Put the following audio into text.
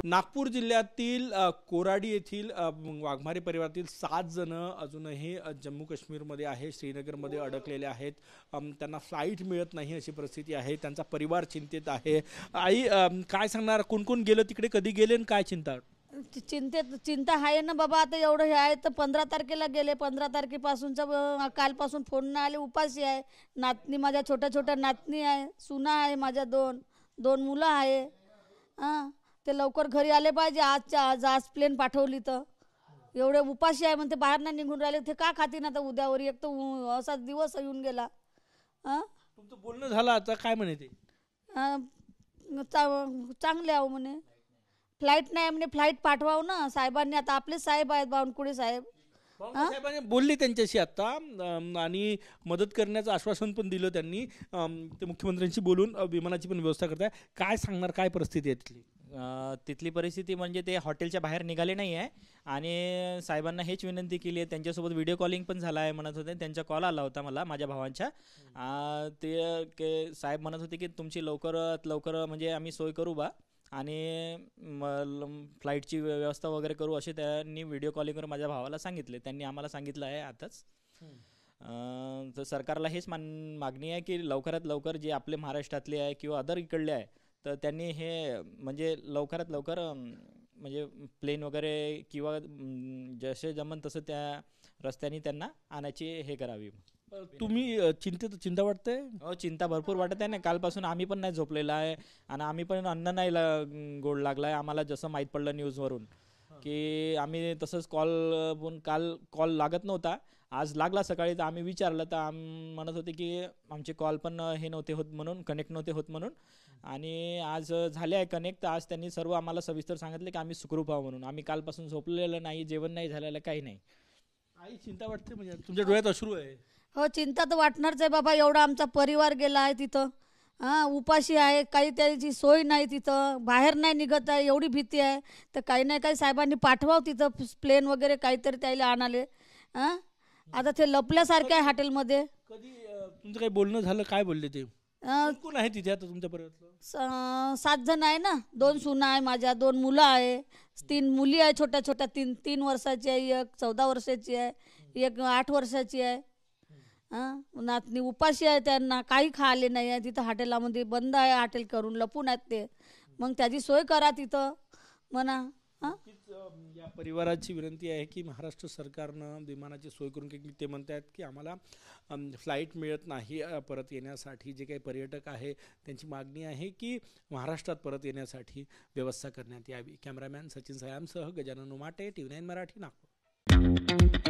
नागपूर जिल्ह्यातील कोराडी येथील वाघमारे परिवारातील 7 जण अजूनही जम्मू काश्मीरमध्ये आहे, श्रीनगरमध्ये अडकलेले आहेत। त्यांना फ्लाईट मिळत नाही अशी परिस्थिती आहे। त्यांचा परिवार चिंतेत आहे। आई काय सांगणार, कोण कोण गेलं तिकडे, कधी गेले आणि काय चिंता? चिंता आहे ना बाबा। आता एवढं हे आहे तर 15 तारखेला गेले, 15 तारखेपासूनचा कालपासून फोन नाही आले, उपाशी आहे। नातनी माझ्या छोट्या नातनी आहे, सुना आहे माझ्या, दोन मुलं आहे। हां, ते लवकर घरी आले पाहिजे। आज प्लेन पाठवली तर एवढे उपाशी आहे म्हणते, बाहेर नाही निघून राहिले। ते का खाती ना तर उद्यावर, एक तर असा दिवस येऊन गेला। हां, तुमचं बोलणं झालं आता, काय म्हणे ते? चांगले आहो म्हणे, फ्लाईट नाही म्हणे, फ्लाईट पाठवाव ना साहेबांनी। आता आपले साहेब आहेत बावनकुळे साहेब, साहेबांनी बोलले त्यांच्याशी आता आणि मदत करण्याचं आश्वासन पण दिलं त्यांनी। ते मुख्यमंत्र्यांशी बोलून विमानाची पण व्यवस्था करताय। काय सांगणार, काय परिस्थिती आहे तिथली? तिथली परिस्थिती म्हणजे ते हॉटेलच्या बाहेर निघाले नाही आहे आणि साहेबांना हेच विनंती केली आहे। त्यांच्यासोबत व्हिडिओ कॉलिंग पण झाला आहे म्हणत होते। त्यांचा कॉल आला होता मला, माझ्या भावांच्या। ते साहेब म्हणत होते की तुमची लवकरात लवकर म्हणजे आम्ही सोय करू बा आणि फ्लाईटची व्यवस्था वगैरे करू, असे त्यांनी व्हिडिओ कॉलिंगवर माझ्या भावाला सांगितले। त्यांनी आम्हाला सांगितलं आहे आताच। तर सरकारला हेच मागणी आहे की लवकरात लवकर जे आपले महाराष्ट्रातले आहे किंवा अदर इकडले आहे तर त्यांनी हे म्हणजे लवकरात लवकर म्हणजे प्लेन वगैरे किंवा जसे जमन तसं त्या रस्त्याने त्यांना आणायची हे करावी। तुम्ही चिंता वाटते? हो, चिंता भरपूर वाटत आहे ना। कालपासून आम्ही पण नाही झोपलेला आहे आणि आम्ही पण अन्न नाही गोड लागला आहे आम्हाला। जसं माहीत पडलं न्यूजवरून की आम्ही तसंच काल कॉल लागत नव्हता, आज लागला सकाळी। तर आम्ही विचारलं तर म्हणत होते की आमचे कॉल पण हे नव्हते होत म्हणून, कनेक्ट नव्हते होत म्हणून। आणि आज झाले आहे कनेक्ट, तर आज त्यांनी सर्व आम्हाला सविस्तर सांगितले की आम्ही सुखरूप आहोत म्हणून। आम्ही कालपासून झोपलेलं नाही, जेवण नाही झालेलं, काही नाही। आई चिंता वाटते म्हणजे, तुमच्या डोळ्यात अश्रू आहे? हो, चिंता तर वाटणारच आहे बाबा। एवढा आमचा परिवार गेला आहे तिथं, उपाशी आहे, काही त्याची सोय नाही तिथं, बाहेर नाही निघत आहे, एवढी भीती आहे। तर काही नाही काही साहेबांनी पाठवावं तिथं प्लेन वगैरे काहीतरी त्याला आणाले। आता ते लपल्यासारखे आहे हॉटेलमध्ये। कधी तुमचं काही बोलणं झालं, काय बोलले ते? कोण आहे तिथे आता तुमच्या परिवारातलं? 7 जण आहे ना, 2 सुना आहे माझ्या, 2 मुलं आहे, 3 मुली आहे छोट्या, 3 वर्षाची आहे, एक 14 वर्षाची आहे, एक 8 वर्षाची आहे। नातनी उपाशी आहे, त्यांना काही खायले नाही आहे। तिथं हॉटेलामध्ये बंद आहे, हॉटेल करून लपून आहेत ते। मग त्याची सोय करा तिथं म्हणा। या परिवाराची विनंती आहे की महाराष्ट्र सरकारनं विमानाची सोय करून, की ते म्हणतात की आम्हाला फ्लाईट मिळत नाही परत येण्यासाठी। जे काही पर्यटक आहे त्यांची मागणी आहे की महाराष्ट्रात परत येण्यासाठी व्यवस्था करण्यात यावी। कॅमेरामॅन सचिन सयामसह गजानन उमाटे, TV9 मराठी, नागपूर।